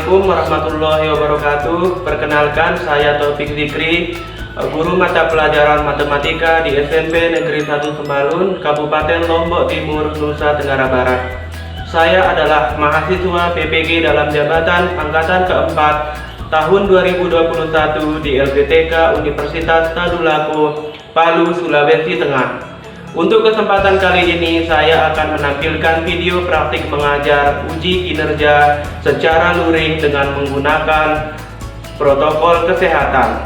Assalamualaikum warahmatullahi wabarakatuh. Perkenalkan, saya Taufik Zikri, guru mata pelajaran matematika di SMP Negeri 1 Sembalun, Kabupaten Lombok Timur, Nusa Tenggara Barat. Saya adalah mahasiswa PPG dalam jabatan angkatan keempat tahun 2021 di LPTK Universitas Tadulako, Palu, Sulawesi Tengah. Untuk kesempatan kali ini saya akan menampilkan video praktik mengajar uji kinerja secara luring dengan menggunakan protokol kesehatan.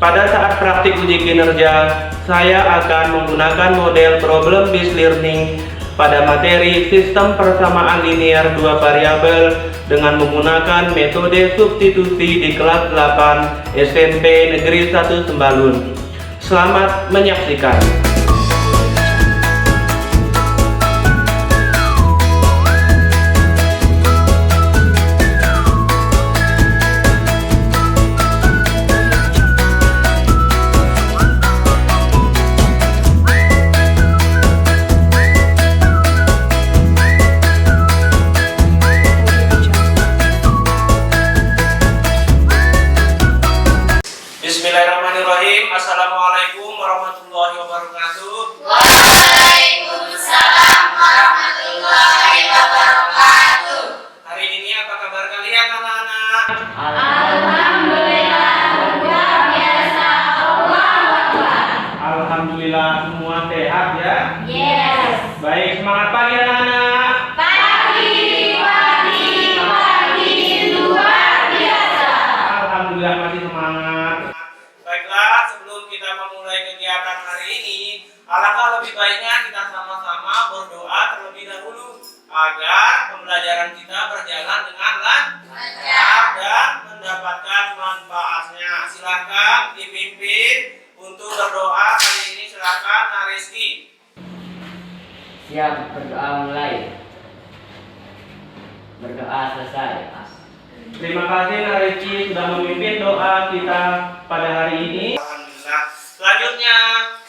Pada saat praktik uji kinerja, saya akan menggunakan model problem based learning pada materi sistem persamaan linear dua variabel dengan menggunakan metode substitusi di kelas 8 SMP Negeri 1 Sembalun. Selamat menyaksikan. Bismillahirrahmanirrahim. Assalamualaikum warahmatullahi wabarakatuh. Waalaikumsalam warahmatullahi wabarakatuh. Hari ini apa kabar kalian anak-anak? Alhamdulillah, luar biasa. Allahu Akbar. Alhamdulillah semua sehat ya. Yes. Baik, semangat pagi anak-anak. Pagi, luar biasa. Alhamdulillah masih semangat. Baiklah, sebelum kita memulai kegiatan hari ini, alangkah lebih baiknya kita sama-sama berdoa terlebih dahulu agar pembelajaran kita berjalan dengan lancar dan mendapatkan manfaatnya. Silakan dipimpin untuk berdoa kali ini. Silakan Nariski. Siap, berdoa mulai. Berdoa selesai. Terima kasih Nariski sudah memimpin doa kita pada hari ini. Alhamdulillah. Selanjutnya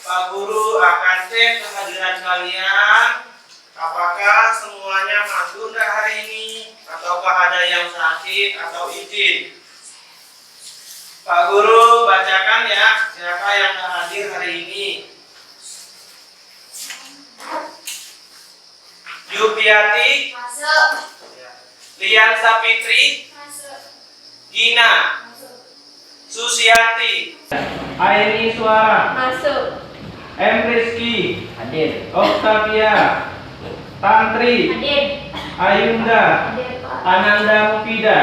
Pak Guru akan cek kehadiran kalian. Apakah semuanya masuk hari ini, ataukah ada yang sakit atau izin? Pak Guru bacakan ya, siapa yang hadir hari ini. Yupiati Masuk. Lian Sapitri, Masuk. Gina, Susiati, Aini Suara, Masuk. M. Rizky, Hadir. Octavia, Tantri, Hadir. Ayunda, Hadir, Pak. Ananda Mufida.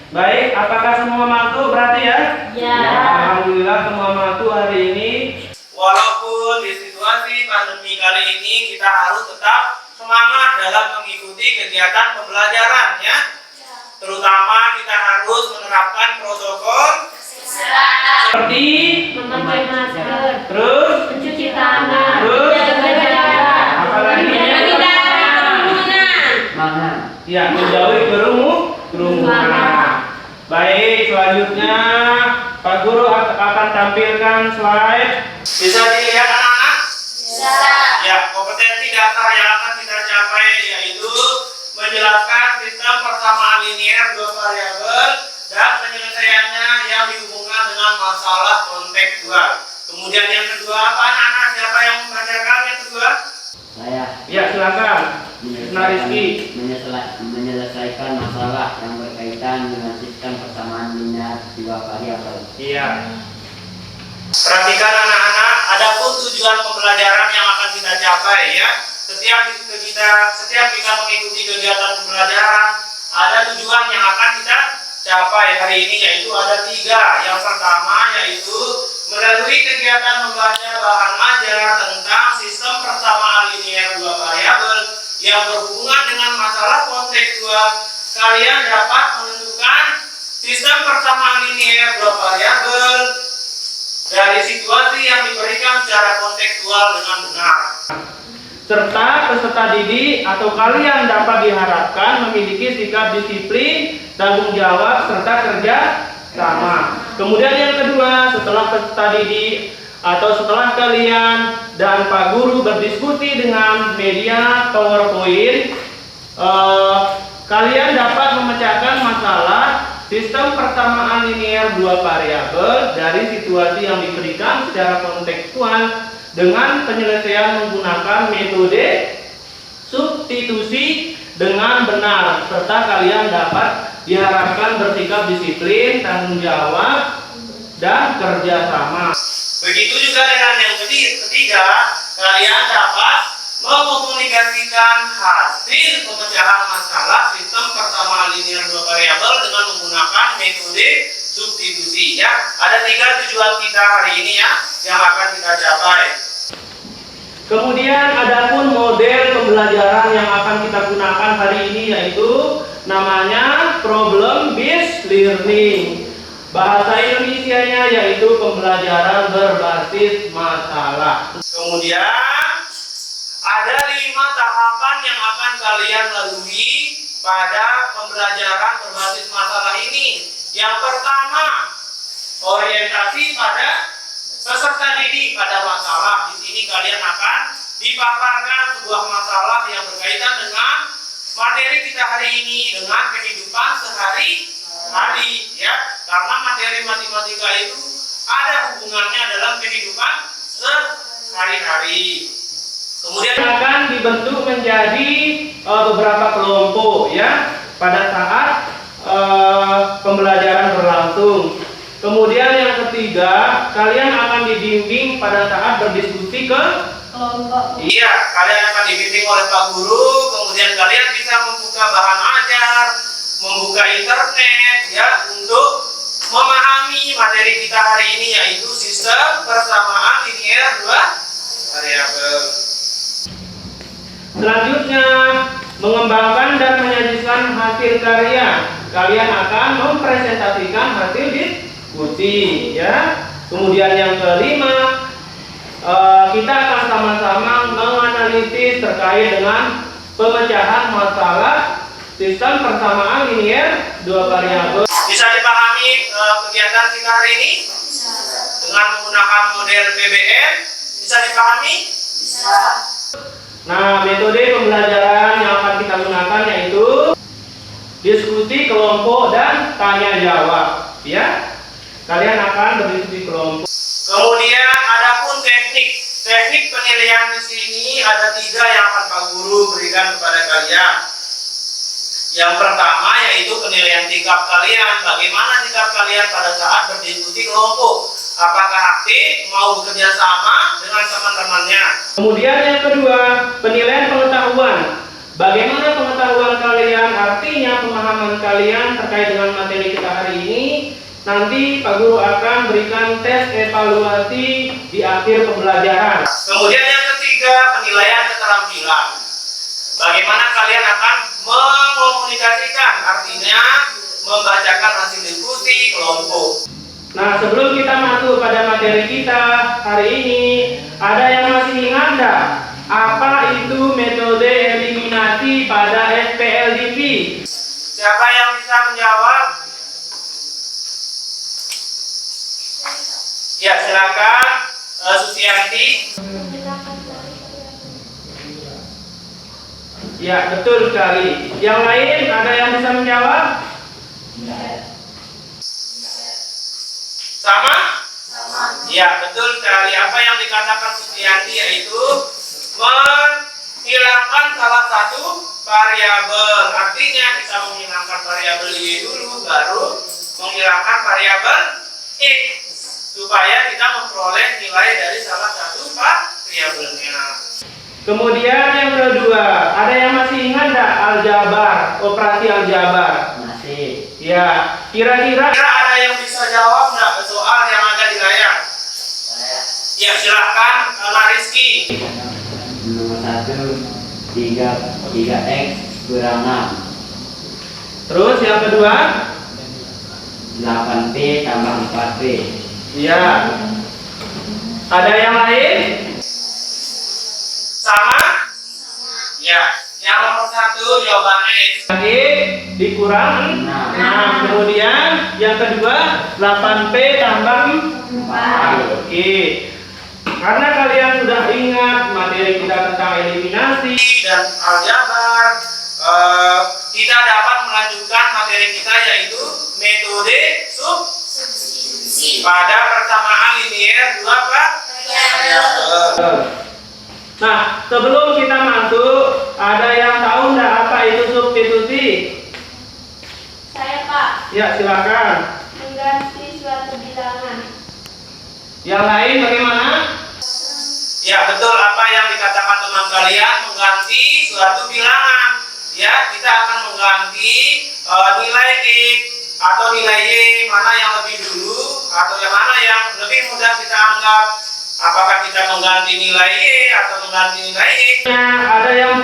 Baik, apakah semua masuk berarti ya? Ya. Alhamdulillah semua masuk hari ini. Walaupun di situasi pandemi kali ini kita harus tetap semangat dalam mengikuti kegiatan pembelajaran ya. Terutama kita harus menerapkan protokol seperti Memakai masker. terus Mencuci tangan. Terus? Jaga jarak. Apalagi? Menghindari kerumunan. Mana? ya menjauhi kerumunan. Baik, selanjutnya Pak Guru akan tampilkan slide. Bisa dilihat anak-anak? Bisa. Ya, kompetensi dasar yang akan kita capai yaitu menjelaskan sistem persamaan linear dua variabel dan penyelesaiannya yang dihubungkan dengan masalah kontekstual. Kemudian yang kedua apa anak-anak? Siapa yang membacakan yang kedua? Saya. Ya, silakan. Nariski. Menyelesaikan masalah yang berkaitan dengan sistem persamaan linear dua variabel. Iya. Perhatikan anak-anak, adapun tujuan pembelajaran yang akan kita capai ya. Setiap kita mengikuti kegiatan pembelajaran, ada tujuan yang akan kita capai hari ini, yaitu ada 3. Yang pertama yaitu melalui kegiatan membaca bahan ajar tentang sistem persamaan linear dua variabel yang berhubungan dengan masalah kontekstual, kalian dapat menentukan sistem persamaan linear dua variabel dari situasi yang diberikan secara kontekstual dengan benar. Serta peserta didik atau kalian dapat diharapkan memiliki sikap disiplin, tanggung jawab, serta kerja sama. Kemudian yang kedua, setelah peserta didik atau setelah kalian dan Pak Guru berdiskusi dengan media PowerPoint, kalian dapat memecahkan masalah sistem persamaan linear dua variabel dari situasi yang diberikan secara kontekstual dengan penyelesaian menggunakan metode substitusi dengan benar, serta kalian dapat diharapkan bersikap disiplin, tanggung jawab, dan kerjasama. Begitu juga dengan yang ketiga, kalian dapat mengkomunikasikan hasil pemecahan masalah sistem persamaan linear dua variabel dengan menggunakan metode substitusi. Ya, ada 3 tujuan kita hari ini ya yang akan kita capai. Kemudian adapun model pembelajaran yang akan kita gunakan hari ini yaitu namanya problem based learning. Bahasa Indonesianya yaitu pembelajaran berbasis masalah. Kemudian ada 5 tahapan yang akan kalian lalui pada pembelajaran berbasis masalah ini. Yang pertama, orientasi pada peserta didik pada masalah. Di sini kalian akan dipaparkan sebuah masalah yang berkaitan dengan materi kita hari ini, dengan kehidupan sehari-hari, ya. Karena materi matematika itu ada hubungannya dalam kehidupan sehari-hari. Kemudian akan dibentuk menjadi beberapa kelompok ya pada saat pembelajaran berlangsung. Kemudian yang ketiga, kalian akan dibimbing pada saat berdiskusi ke kelompok. Iya, kalian akan dibimbing oleh Pak Guru. Kemudian kalian bisa membuka bahan ajar, membuka internet ya untuk memahami materi kita hari ini yaitu sistem persamaan linear dua variabel. Selanjutnya, mengembangkan dan menyajikan hasil karya. Kalian akan mempresentasikan hasil diskusi, ya. Kemudian yang kelima, kita akan sama-sama menganalisis terkait dengan pemecahan masalah sistem persamaan linear dua variabel. Bisa dipahami kegiatan kita hari ini? Dengan menggunakan model PBN, bisa dipahami? Bisa. Nah, metode pembelajaran yang akan kita gunakan yaitu diskusi kelompok dan tanya jawab, ya. Kalian akan berdiskusi kelompok. Kemudian adapun teknik penilaian di sini ada 3 yang akan Pak Guru berikan kepada kalian. Yang pertama yaitu penilaian sikap kalian. Bagaimana sikap kalian pada saat berdiskusi kelompok? Apakah aktif, mau bekerja sama dengan teman-temannya? Kemudian yang kedua, penilaian pengetahuan. Bagaimana pengetahuan kalian, artinya pemahaman kalian terkait dengan materi kita hari ini. Nanti Pak Guru akan berikan tes evaluasi di akhir pembelajaran. Kemudian yang ketiga, penilaian keterampilan. Bagaimana kalian akan mengkomunikasikan, artinya membacakan hasil diskusi kelompok. Nah, sebelum kita masuk pada materi kita hari ini, ada yang masih ingat enggak? Apa itu metode eliminasi pada SPLDV? Siapa yang bisa menjawab? Ya, silakan Susianti. Ya, betul sekali. Yang lain ada yang bisa menjawab? Sama? Ya, betul sekali. Apa yang dikatakan Susianti yaitu menghilangkan salah satu variabel. Artinya kita menghilangkan variabel Y dulu, baru menghilangkan variabel X, supaya kita memperoleh nilai dari salah satu variabelnya. Kemudian yang kedua, ada yang masih ingat enggak aljabar, operasi aljabar? Masih. Ya, kira-kira ada yang bisa jawab enggak soal yang ada di layar? Ya, silahkan Rizky. Nomor 1, 3x kurang 6. Terus yang kedua? 8p tambah 4p. Iya. Ada yang lain? Sama? Ya. Yang nomor 1 jawabannya itu tadi dikurang 6. Kemudian yang kedua 8p tambah 4. Oke. Karena kalian sudah ingat materi kita tentang eliminasi dan aljabar, kita dapat melanjutkan materi kita, yaitu metode Substitusi. pada persamaan linier 2 Pak. Nah, sebelum kita masuk, ada yang tahu nggak apa itu substitusi? Saya Pak, Ya, silakan. mengganti suatu bilangan. Yang lain bagaimana? Ya, betul apa yang dikatakan teman kalian, mengganti suatu bilangan. Ya, kita akan mengganti nilai X atau nilai Y, mana yang lebih dulu atau yang mana yang lebih mudah kita anggap. Apakah kita mengganti nilai Y atau mengganti nilai X? Ada yang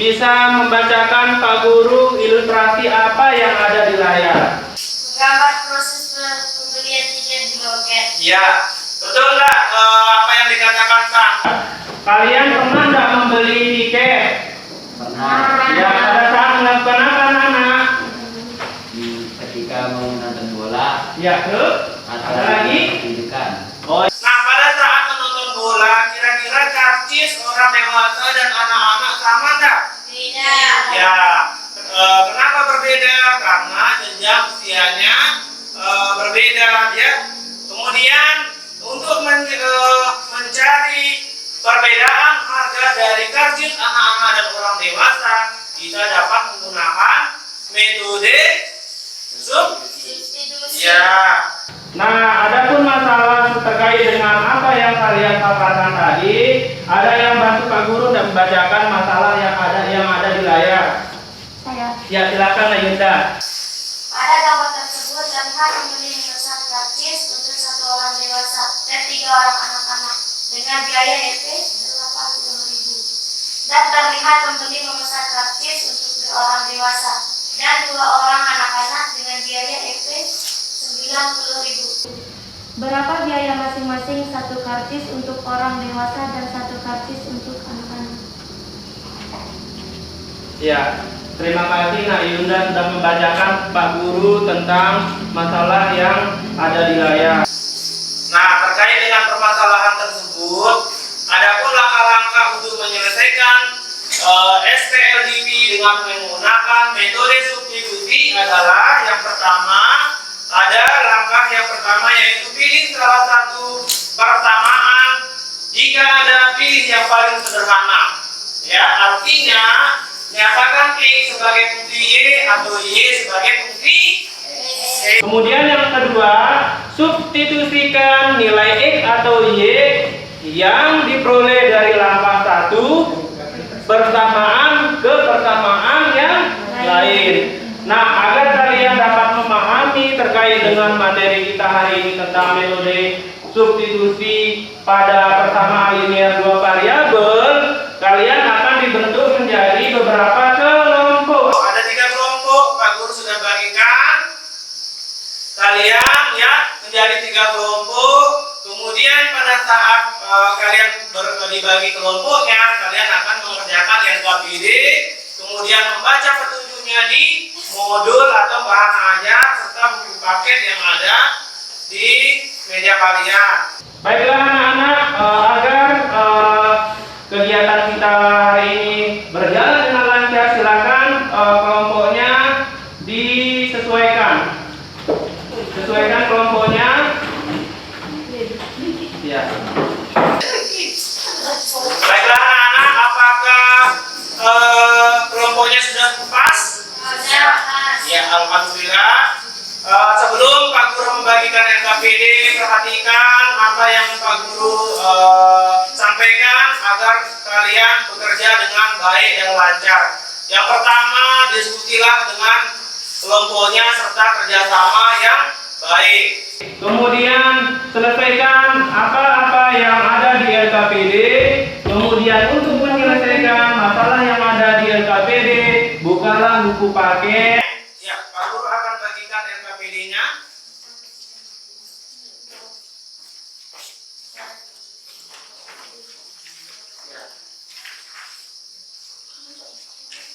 bisa membacakan Pak Guru ilustrasi apa yang ada di layar? Menggambar proses pembelian tiket di loket. Ya, betul nggak apa yang dikatakan Kang? Kalian pernah nggak membeli tiket? Pernah Ya, pada saat melakukan apa anak? ketika mau nonton bola Ya, ke? atau Ada lagi? pendidikan. Oh. Nah, pada saat menonton bola, kira-kira karcis orang dewasa dan anak-anak sama nggak? Tidak. Ya, kenapa berbeda? Karena jenjang usianya berbeda, ya. Kemudian untuk mencari perbedaan harga dari karcis anak-anak dan orang dewasa, kita dapat menggunakan metode Substitusi. ya. Nah, adapun masalah terkait dengan apa yang kalian paparkan tadi, ada yang bantu Pak Guru dan membacakan masalah yang ada di layar. Saya. Ya, silakan Yunda. Pada gambar tersebut terlihat membeli memesan karcis untuk 1 orang dewasa dan 3 orang anak-anak dengan biaya EP 80.000. Dan terlihat membeli memesan karcis untuk 2 orang dewasa dan 2 orang anak-anak dengan biaya EP 90.000. Berapa biaya masing-masing satu karcis untuk orang dewasa dan satu karcis untuk anak-anak? Ya, terima kasih Nak Yunda sudah membacakan Pak Guru tentang masalah yang ada di layar. Nah, terkait dengan permasalahan tersebut, adapun langkah-langkah untuk menyelesaikan SPLDP dengan menggunakan metode substitusi adalah yang pertama, ada langkah yang pertama yaitu pilih salah satu persamaan. Jika ada, pilih yang paling sederhana. Ya, artinya nyatakan X sebagai fungsi Y atau Y sebagai fungsi X. Kemudian yang kedua, substitusikan nilai X atau Y yang diperoleh dari langkah 1 persamaan ke persamaan yang lain. Nah, agar kalian dapat memahami terkait dengan materi kita hari ini tentang metode substitusi pada persamaan linear 2 variabel, kalian akan dibentuk menjadi beberapa kelompok. Ada 3 kelompok, Pak Guru sudah bagikan kalian ya menjadi 3 kelompok. Kemudian pada saat kalian dibagi kelompoknya, kalian akan mengerjakan LKPD, kemudian membaca petunjuknya di modul atau bahan ajar serta buku paket yang ada di meja kalian. Baiklah anak-anak, agar kegiatan kita hari ini berjalan dengan lancar, silakan kelompoknya disesuaikan. Sesuaikan kelompoknya. Ya. Baiklah anak-anak, apakah kelompoknya sudah pas? Ya, alhamdulillah. Sebelum Pak Guru membagikan LKPD, perhatikan apa yang Pak Guru sampaikan agar kalian bekerja dengan baik dan lancar. Yang pertama, diskusilah dengan kelompoknya serta kerjasama yang baik. Kemudian selesaikan apa-apa yang ada di LKPD. Kemudian untuk menyelesaikan masalah yang ada di LKPD, bukalah buku paket. Ya, Pak Guru akan bagikan LKPD-nya.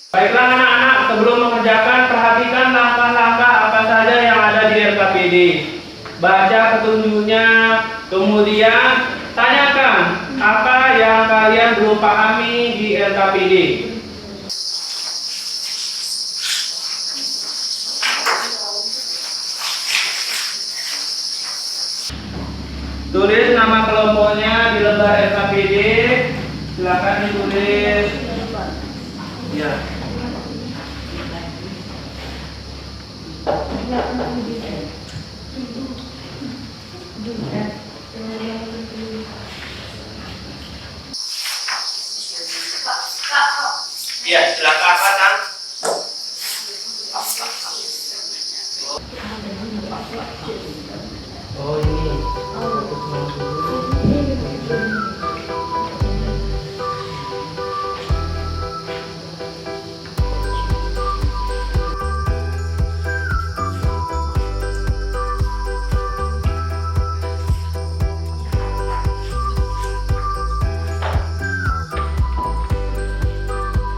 Baiklah anak-anak, sebelum mengerjakan, perhatikan langkah-langkah apa saja yang ada di LKPD. Baca petunjuknya, kemudian tanyakan apa yang kalian belum pahami di LKPD. Silakan ditulis. Ya. Ya, silakan Pak Tan. Oh ini.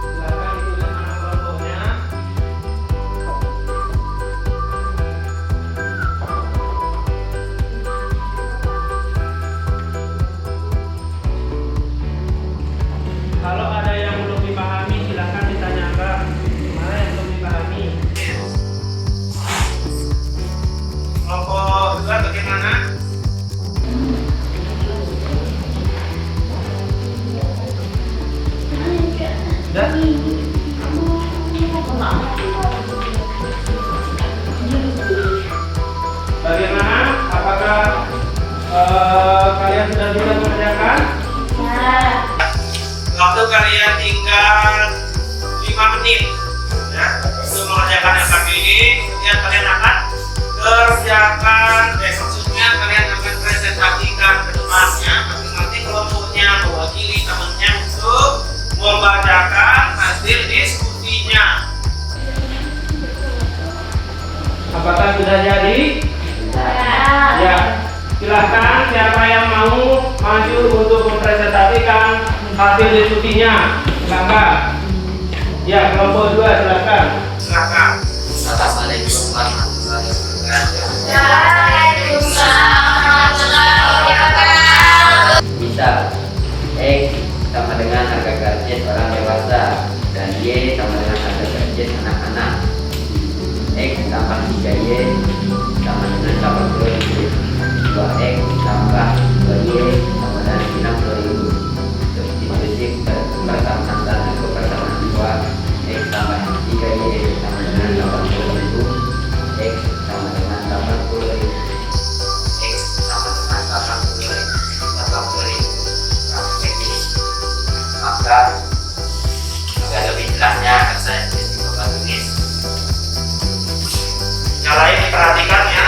Silakan ditulis nama kelompoknya. Kalau ada yang belum dipahami, silakan ditanyakan. Mana yang belum dipahami? Kelompok dua bagaimana? Sudah? Bagaimana? Apakah kalian sudah bisa mengerjakan? Waktu kalian tinggal 5 menit ya, untuk mengerjakan LKPD, kemudian kalian akan kerjakan, maksudnya kalian akan presentasikan ke depannya, masing-masing kelompoknya mewakili temannya untuk membacakan hasil diskusinya. Apakah sudah jadi? Ya, silahkan siapa yang mau maju untuk mempresentasikan hasil diskusinya. Silakan. Ya, kelompok 2 silakan. Silakan. Assalamualaikum warahmatullahi wabarakatuh. Waalaikumsalam warahmatullahi wabarakatuh. Misal X sama dengan harga karcis orang dewasa dan Y sama dengan harga karcis anak-anak. X tambah 3Y sama dengan 80.000. 2X tambah 2Y sama dengan 60.000. Substitusi persamaan dan persamaan 2. X tambah 3Y sama dengan 80.000. X sama dengan 80.000. X sama dengan 80.000. Maka agar lebih jelasnya akan saya tulis di papan tulis. Yang lain diperhatikan ya.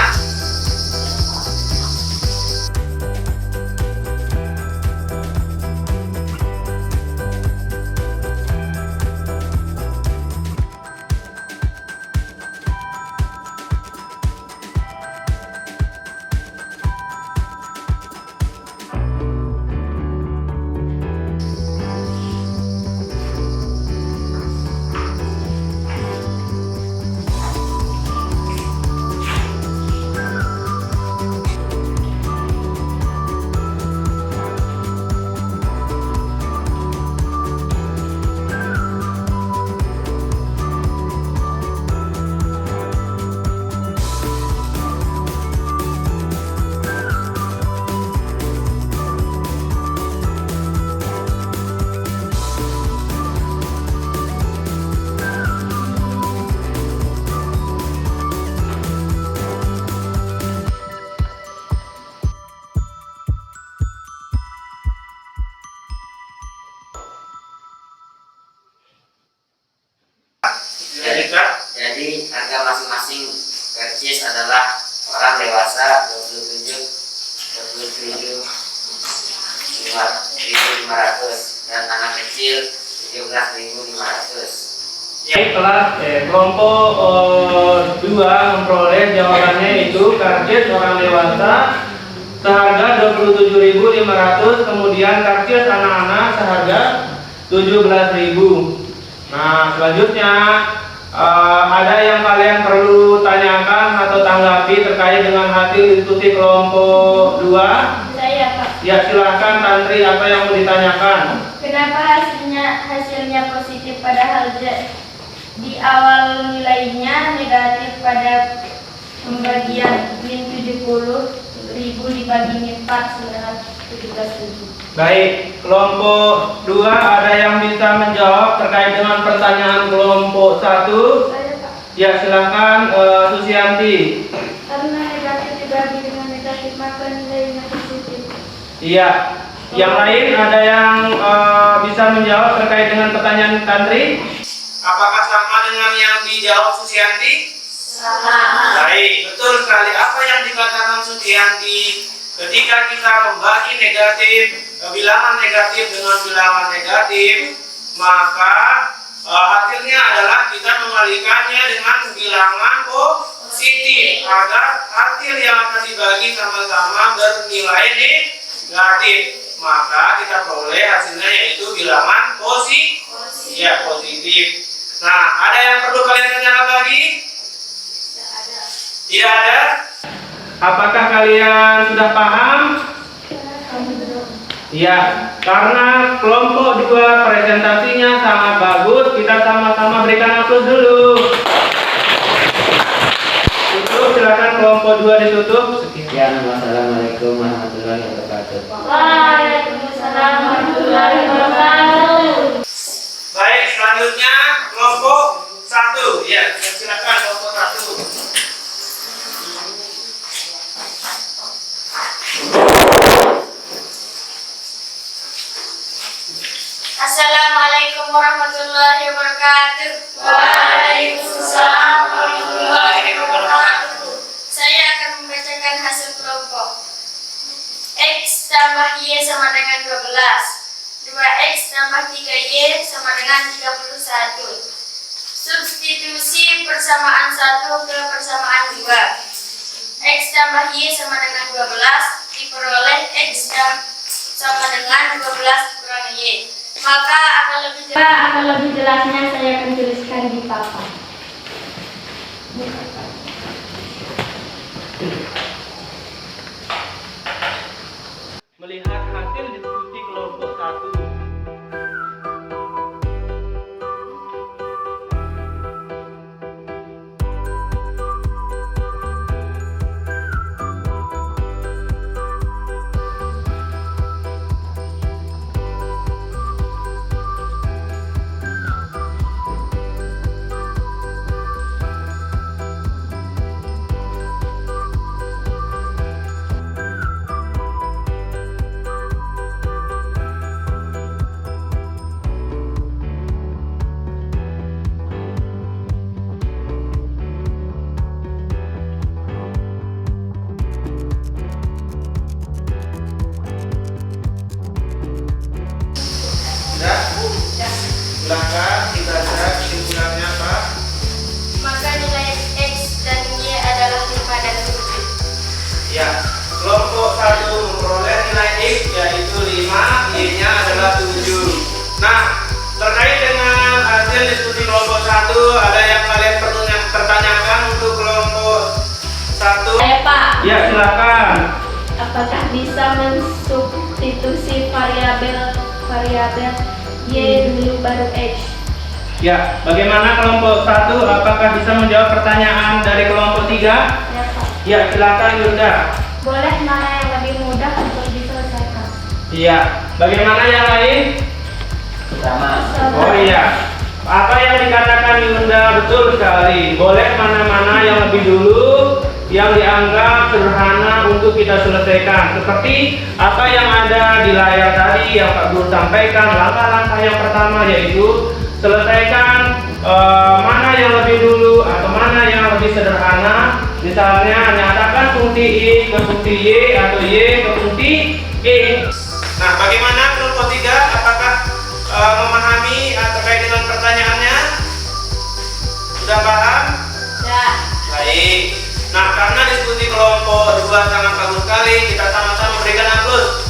Jadi harga masing-masing karcis adalah orang dewasa 27.500 dan anak kecil 17.500. Kelas kelompok 2 memperoleh jawabannya itu karcis orang dewasa seharga 27.500, kemudian karcis anak-anak seharga 17.000. Nah, selanjutnya ada yang kalian perlu tanyakan atau tanggapi terkait dengan hasil diskusi kelompok 2? Saya, Pak. Ya, silahkan Tantri, apa yang mau ditanyakan? Kenapa hasilnya positif padahal di awal nilainya negatif pada pembagian min 70.000 dibagi min 4 17.000? Baik, kelompok 2 ada yang bisa menjawab terkait dengan pertanyaan kelompok 1? Saya, Pak. Ya, silakan Susianti. Karena negatif dibagi dengan negatif, maka nilainya positif. Iya. Yang lain ada yang bisa menjawab terkait dengan pertanyaan Tantri? Apakah sama dengan yang dijawab Susianti? Sama. Baik, betul sekali apa yang dikatakan Susianti. Ketika kita membagi bilangan negatif dengan bilangan negatif, maka hasilnya adalah kita mengalikannya dengan bilangan positif agar hasil yang akan dibagi sama-sama bernilai negatif. Maka kita peroleh hasilnya yaitu bilangan positif. Ya, positif. Nah, ada yang perlu kalian tanyakan lagi? Tidak ada? Apakah kalian sudah paham? Ya, karena kelompok 2 presentasinya sangat bagus, kita sama-sama berikan aplaus dulu. Tutup, silakan kelompok 2 ditutup. Sekian, wassalamualaikum warahmatullahi wabarakatuh. Waalaikumsalam warahmatullahi wabarakatuh. Baik, selanjutnya kelompok 1. Ya, silakan kelompok 1. Assalamualaikum warahmatullahi wabarakatuh. Waalaikumsalam warahmatullahi wabarakatuh. Saya akan membacakan hasil kelompok. X tambah Y sama dengan 12. 2X tambah 3Y sama dengan 31. Substitusi persamaan 1 ke persamaan 2. X tambah Y sama dengan 12 diperoleh X sama dengan 12 kurang Y. Maka akan lebih jelasnya saya akan tuliskan di papan. Melihat hasil diskusi kelompok 1. Silakan dibaca kesimpulannya, Pak. Maka nilai X dan Y adalah 5 dan 7. Ya, kelompok 1 memperoleh nilai X yaitu 5, Y-nya adalah 7. Nah, terkait dengan hasil diskusi kelompok 1, ada yang kalian perlu pertanyakan untuk kelompok 1? Pak, Ya, silakan. apakah bisa mensubstitusi variabel Y dulu baru X? Ya, bagaimana kelompok 1? Apakah bisa menjawab pertanyaan dari kelompok 3? Ya, Pak. Ya, silakan Yunda. Boleh, mana yang lebih mudah untuk diselesaikan? Iya, bagaimana yang lain? Sama. Oh iya, apa yang dikatakan Yunda betul sekali. Boleh mana-mana yang lebih dulu yang dianggap sederhana untuk kita selesaikan. Seperti apa yang ada di layar tadi yang Pak Guru sampaikan. Langkah-langkah yang pertama yaitu selesaikan mana yang lebih dulu atau mana yang lebih sederhana. Misalnya nyatakan fungsi I ke fungsi Y atau Y ke fungsi E. Nah, bagaimana kelompok 3? Apakah memahami terkait dengan pertanyaannya? Sudah paham? Ya. Baik. Nah, karena diskusi kelompok 2 sangat bagus sekali, kita sama-sama berikan aplaus.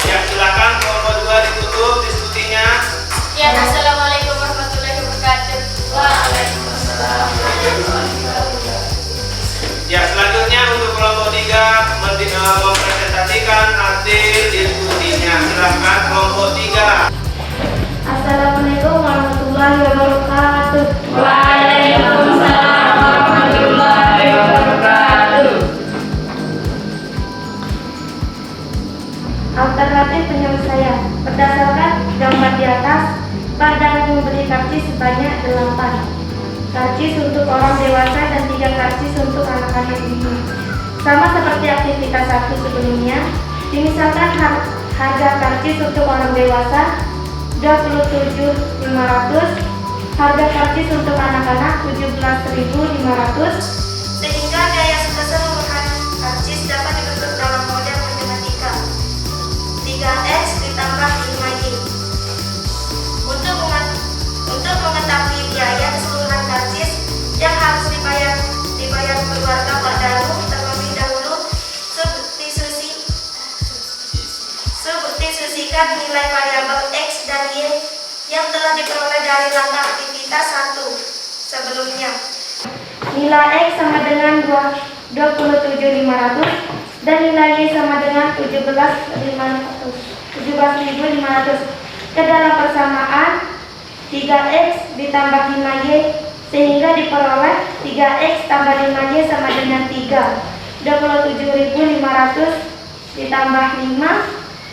Ya, silakan kelompok 2 ditutup diskusinya. Ya, assalamualaikum warahmatullahi wabarakatuh. Waalaikumsalam. Ya, selanjutnya untuk kelompok 3 mempresentasikan hasil diskusinya. Silakan kelompok 3. Assalamualaikum warahmatullahi wabarakatuh. Waalaikumsalam warahmatullahi wabarakatuh. Alternatif penyelesaian berdasarkan gambar di atas, Pak Danu membeli karcis sebanyak 8 karcis untuk orang dewasa dan 3 karcis untuk anak-anak ini. Sama seperti aktivitas 1 sebelumnya, dimisalkan harga karcis untuk orang dewasa 27.500, harga karcis untuk anak-anak 17.500, sehingga biaya keseluruhan karcis dapat dibentuk dalam model matematika 3x ditambah 5y. Untuk mengetahui biaya keseluruhan karcis yang harus dibayar keluarga Pak Danu, terlebih dahulu substitusikan nilai variabel x dan y yang telah diperoleh dari langkah aktivitas 1 sebelumnya. Nilai x sama dengan 27.500 dan nilai y sama dengan 17.500 ke dalam persamaan 3x ditambah 5y, sehingga diperoleh 3x tambah 5y sama dengan 3. 27.500 ditambah 5,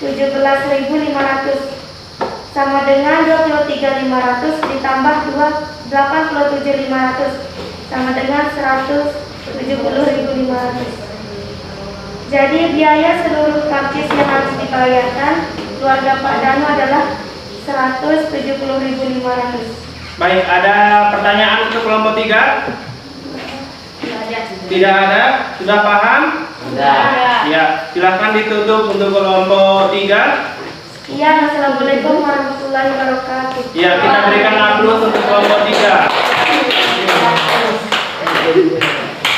17.500 sama dengan 23.500 ditambah 2, 87.500 sama dengan 170.500. Jadi biaya seluruh karcis yang harus dibayarkan keluarga Pak Danu adalah 170.500. Baik, ada pertanyaan untuk kelompok 3? Tidak ada? Sudah paham? Sudah. Ya, silakan ditutup untuk kelompok 3. Iya, assalamualaikum warahmatullahi wabarakatuh. Ya, kita berikan aplaus untuk kelompok 3.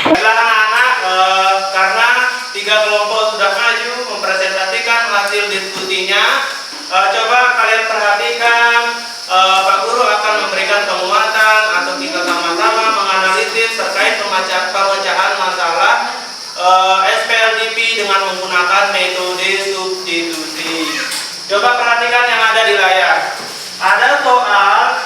Baiklah anak-anak, karena 3 kelompok sudah maju mempresentasikan hasil diskusinya, coba kalian perhatikan, Pak Guru akan memberikan penguatan atau kita sama-sama menganalisis terkait pemecahan masalah SPLDP dengan menggunakan metode substitusi. Coba perhatikan yang ada di layar. Ada soal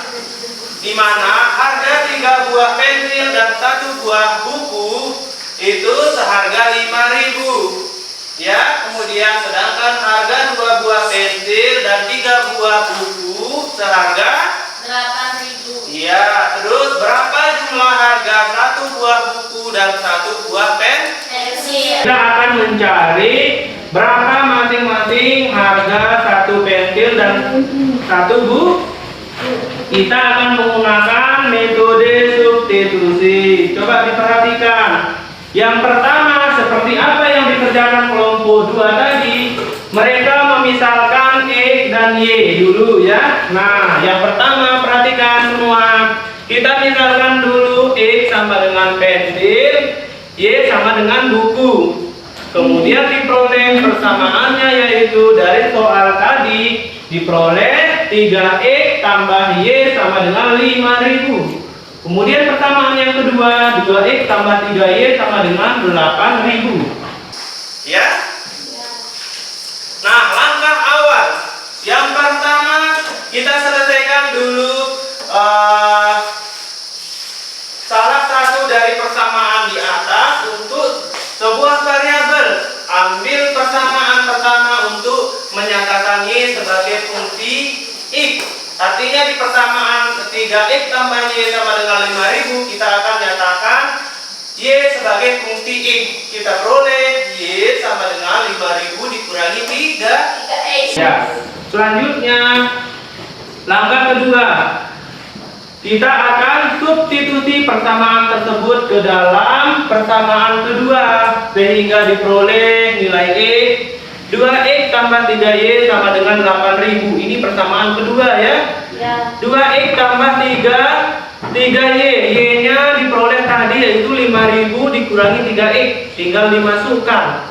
di mana harga 3 buah pensil dan 1 buah buku itu seharga 5.000. Ya, kemudian sedangkan harga 2 buah pensil dan 3 buah buku seharga 8.000. ya, terus berapa jumlah harga 1 buah buku dan 1 buah pensil? Kita akan mencari berapa masing-masing harga 1 pensil dan 1 buku. Kita akan menggunakan metode substitusi. Coba diperhatikan. Yang pertama, seperti apa yang dikerjakan kelompok 2 tadi, mereka memisalkan X dan Y dulu ya. Nah, yang pertama perhatikan semua. Kita misalkan dulu X sama dengan pensil, Y sama dengan buku. Kemudian diperoleh persamaannya, yaitu dari soal tadi diperoleh 3X tambah Y sama dengan 5.000. Kemudian persamaan yang kedua, 2X tambah 3Y sama dengan 8.000. Ya? Nah, langkah awal yang pertama kita selesaikan dulu salah satu dari persamaan di atas untuk sebuah variabel. Ambil persamaan pertama untuk menyatakan Y sebagai fungsi X. Artinya di persamaan 3X tambah Y sama dengan 5.000, kita akan nyatakan Y sebagai fungsi X. Kita peroleh Y sama dengan 5.000 dikurangi 3X. Ya. Selanjutnya, langkah kedua, kita akan substitusi persamaan tersebut ke dalam persamaan kedua, sehingga diperoleh nilai X. 2X tambah 3Y sama dengan 8.000. Ini persamaan kedua ya. 2X tambah 3Y. Y-nya diperoleh tadi yaitu 5.000 dikurangi 3X. Tinggal dimasukkan.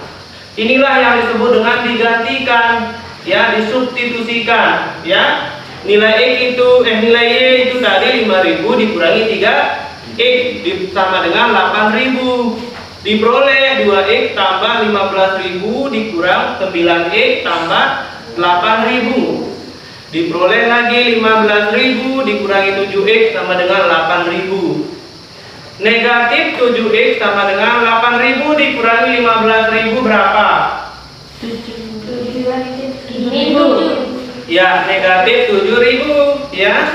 Inilah yang disebut dengan digantikan. Ya, disubstitusikan. Ya. Nilai X itu, nilai Y itu tadi 5.000 dikurangi 3X. Sama dengan 8.000. Diperoleh 2X tambah 15.000 dikurang 9X tambah 8.000. Diperoleh lagi 15.000 dikurangi 7X sama dengan 8.000. Negatif 7X sama dengan 8.000 dikurangi 15.000 berapa? 7 lagi 7.000. Ya, negatif 7.000 ya.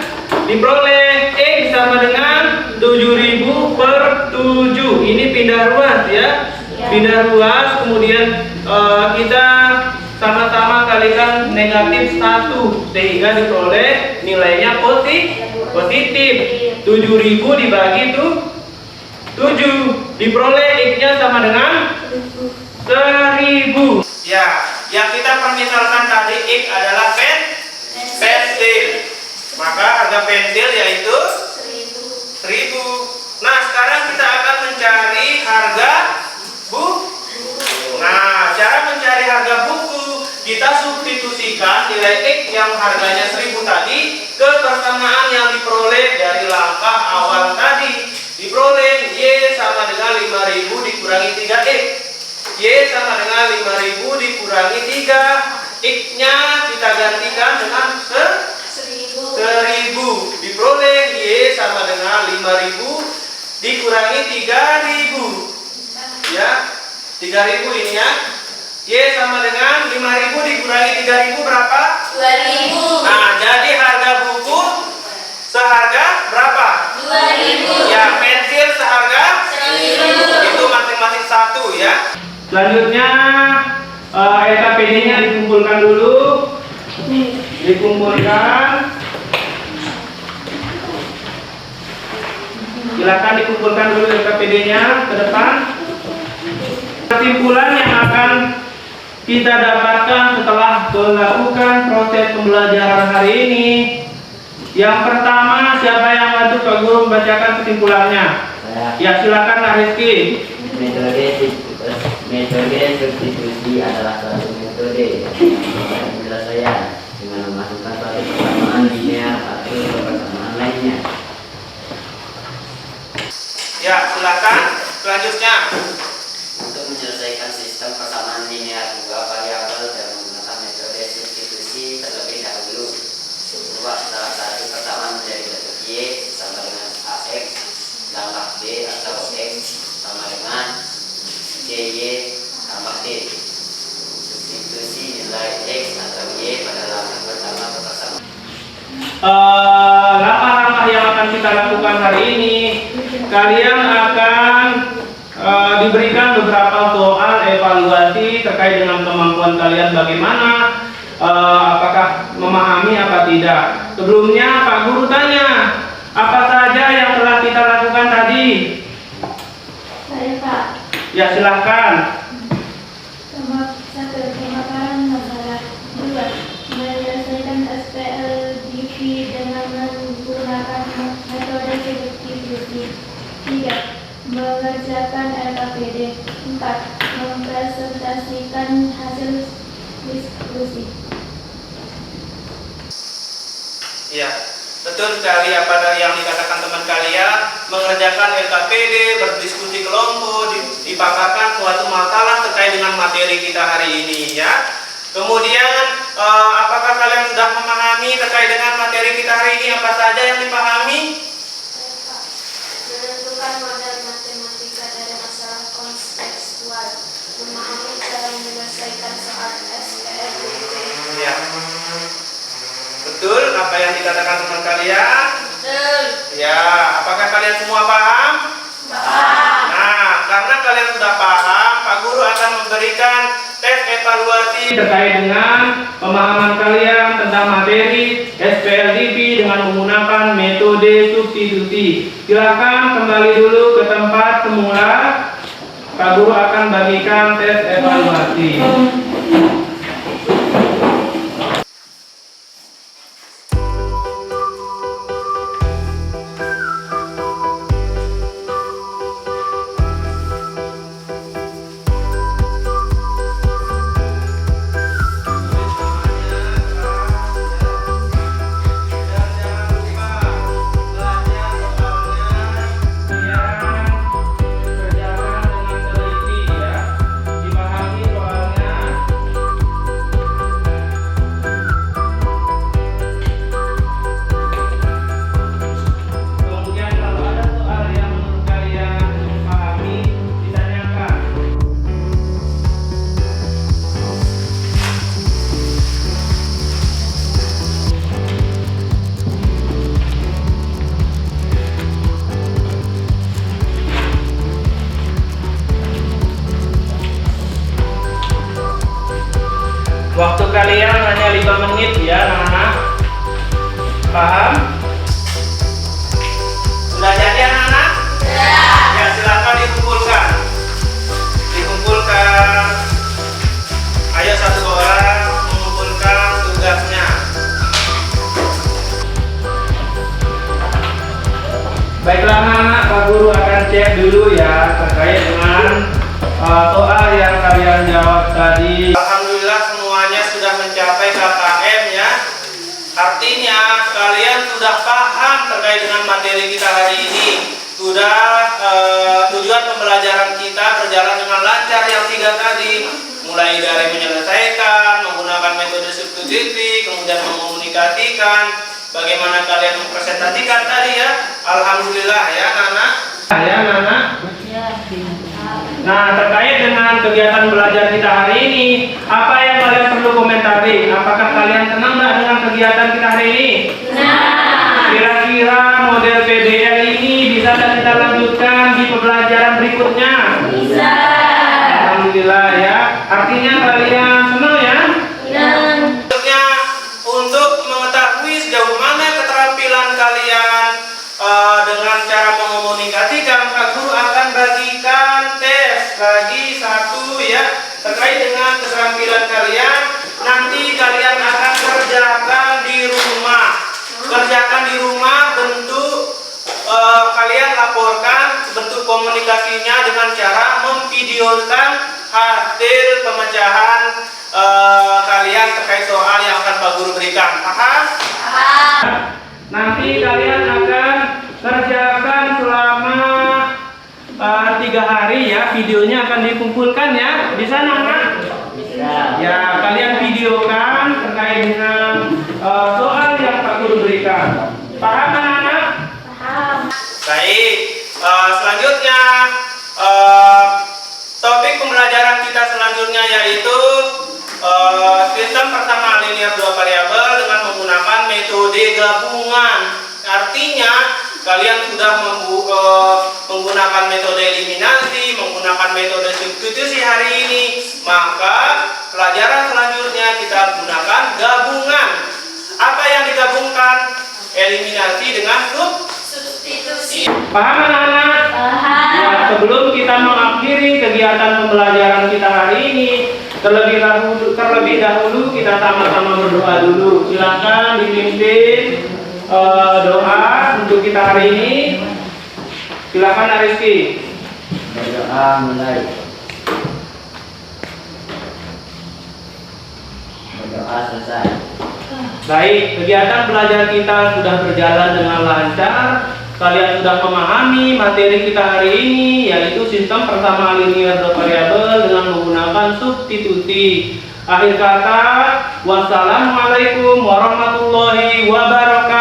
Diperoleh X sama dengan 7.000 per 7. Ini pindah ruas ya. Pindah ruas, kemudian kita sama-sama kalikan negatif 1 sehingga diperoleh nilainya positif. 7.000 dibagi 7 diperoleh X-nya sama dengan 1.000. Ya, yang kita permisalkan tadi X adalah pensil. Maka harga pensil yaitu 1.000. Nah, sekarang kita akan mencari harga buku. Nah, cara mencari harga buku, kita substitusikan nilai X yang harganya 1.000 tadi ke persamaan yang diperoleh dari langkah awal tadi. Diperoleh Y sama dengan 5.000 dikurangi 3X. Y sama dengan 5.000 dikurangi 3. X-nya kita gantikan dengan 1.000. Diperoleh Y sama dengan 5.000 dikurangi 3.000. Ya, 3.000 ini ya. Y sama dengan 5.000 dikurangi 3.000 berapa? 2.000. Nah, jadi harga buku seharga berapa? 2.000. Ya, pensil seharga 1.000. itu masing-masing 1 ya. Selanjutnya LKPD-nya dikumpulkan dulu. Dikumpulkan. Silakan dikumpulkan dulu LKPD-nya ke depan. Kesimpulan yang akan kita dapatkan setelah melakukan proses pembelajaran hari ini. Yang pertama, siapa yang bantu Pak Guru membacakan kesimpulannya? Ya, silakan Nak Rizky. Metode substitusi adalah suatu metode penyelesaian dengan memasukkan suatu persamaan linear satu ke persamaan lainnya. Ya, silakan. Selanjutnya. Untuk menyelesaikan sistem persamaan linear dua variabel dan menggunakan metode substitusi terlebih dahulu. Ubah salah satu persamaan menjadi bentuk Y sama dengan AX, tambah B atau X sama dengan DY tambah D. Substitusi nilai X atau Y pada langkah pertama ke persamaan. Langkah-langkah yang akan kita lakukan hari ini, kalian akan diberikan beberapa soal evaluasi terkait dengan kemampuan kalian bagaimana, apakah memahami apa tidak. Sebelumnya Pak Guru tanya, apa saja yang telah kita lakukan tadi? Saya Pak. Ya, silahkan. Pemaparan masalah. 2. Menyelesaikan SPLDV dengan menggunakan metode substitusi. 3. Mengerjakan LKPD. 4. Mempresentasikan hasil diskusi. Ya, betul sekali apa yang dikatakan teman kalian. Mengerjakan LKPD, berdiskusi kelompok, dipaparkan suatu masalah terkait dengan materi kita hari ini ya. Kemudian apakah kalian sudah memahami terkait dengan materi kita hari ini, apa saja yang dipahami? Menentukan model matematika dari masalah kontekstual. Memahami cara menyelesaikan soal SPLDV. Ya. Betul apa yang dikatakan teman kalian? Betul. Ya, apakah kalian semua paham? Paham. Nah, karena kalian sudah paham, Pak Guru akan memberikan tes evaluasi terkait dengan pemahaman kalian tentang materi SPLDV dengan menggunakan metode substitusi. Silakan kembali dulu ke tempat semula. Pak Guru akan bagikan tes evaluasi. Kerjakan dengan teliti ya. Dipahami soalnya. 5 menit ya anak-anak. Paham? Sudah jadi anak-anak? Ya, silakan dikumpulkan. Dikumpulkan. Ayo satu orang mengumpulkan tugasnya. Baiklah anak-anak, Pak Guru akan cek dulu ya terkait dengan soal yang kalian jawab tadi. Alhamdulillah semuanya sudah mencapai KKM ya. Artinya kalian sudah paham terkait dengan materi kita hari ini. Sudah tujuan pembelajaran kita berjalan dengan lancar yang 3 tadi. Mulai dari menyelesaikan, menggunakan metode substitusi, kemudian mengomunikasikan, bagaimana kalian mempresentasikan tadi ya. Alhamdulillah ya Nana. Ya Nana. Nah, terkait dengan kegiatan belajar kita hari ini, apa yang kalian perlu komentari? Apakah kalian senang nggak dengan kegiatan kita hari ini? Kira-kira model PBL ini bisa kita lanjutkan di pembelajaran berikutnya? Bisa. Alhamdulillah ya. Artinya kalian senang ya? Selanjutnya, untuk mengetahui sejauh mana keterampilan kalian dengan cara mengomunikasikan, Pak Guru akan bagikan tes lagi 1 ya terkait dengan keterampilan kalian. Nanti kalian akan kerjakan di rumah. Kerjakan di rumah, bentuk kalian laporkan bentuk komunikasinya dengan cara memvideokan hasil pemecahan kalian terkait soal yang akan Pak Guru berikan. Paham? Nanti kalian akan kerjakan selama 3 hari ya. Videonya akan dikumpulkan ya. Bisa Nana? Bisa. Ya, kalian videokan terkait dengan soal yang Pak Guru berikan. Paham anak-anak? Paham. Baik, selanjutnya topik pembelajaran kita selanjutnya yaitu sistem persamaan linear 2 variabel dengan menggunakan metode gabungan. Artinya kalian sudah menggunakan metode eliminasi, menggunakan metode substitusi hari ini, maka pelajaran selanjutnya kita gunakan gabungan. Apa yang digabungkan? Eliminasi dengan Substitusi. Paham anak-anak? Paham. Ya, sebelum kita mengakhiri kegiatan pembelajaran kita hari ini, terlebih dahulu kita sama-sama berdoa dulu. Silakan dipimpin doa untuk kita hari ini. Silakan Ariski. Berdoa mulai. Berdoa selesai. Baik, kegiatan belajar kita sudah berjalan dengan lancar. Kalian sudah memahami materi kita hari ini, yaitu sistem persamaan linear 2 variabel dengan menggunakan substitusi. Akhir kata, wassalamualaikum warahmatullahi wabarakatuh.